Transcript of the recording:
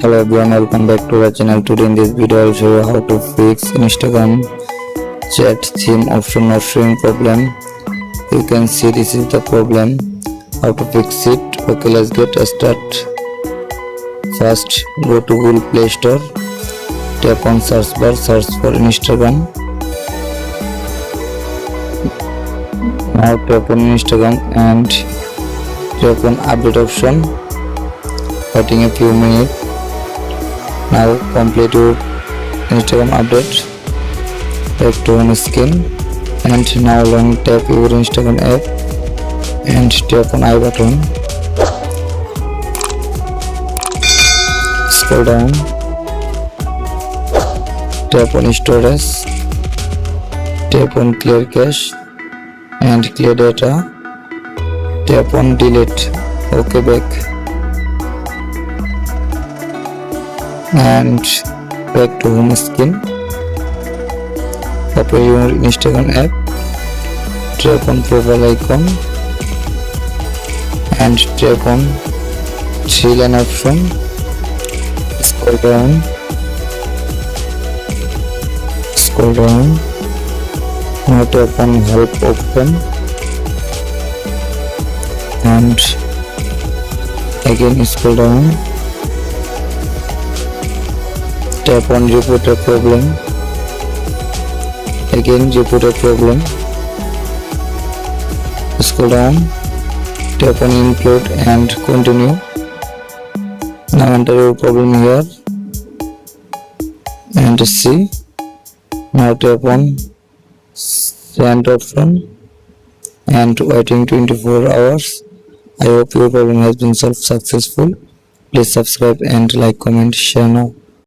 Hello everyone, welcome back to our channel. Today in this video I will show you how to fix Instagram chat theme option not showing problem. You can see this is the problem. How to fix it? Okay, let's get started. First, go to Google Play Store. Tap on search bar, search for Instagram. Now tap on Instagram and tap on update option. Waiting a few minutes. Now complete your Instagram update. Back to home screen and now long tap your Instagram app and tap on I button. Scroll down. Tap on storage. Tap on clear cache and clear data. Tap on delete. Okay, back. And back to home screen. Open your Instagram app. Tap on profile icon and tap on three line option. Scroll down. Scroll down. Now tap on help option and again scroll down. Tap on report a problem. Again report a problem. Scroll down. Tap on include and continue. Now enter your problem here and see. Now tap on send option and waiting 24 hours. I hope your problem has been solved successful. Please subscribe and like, comment, share now.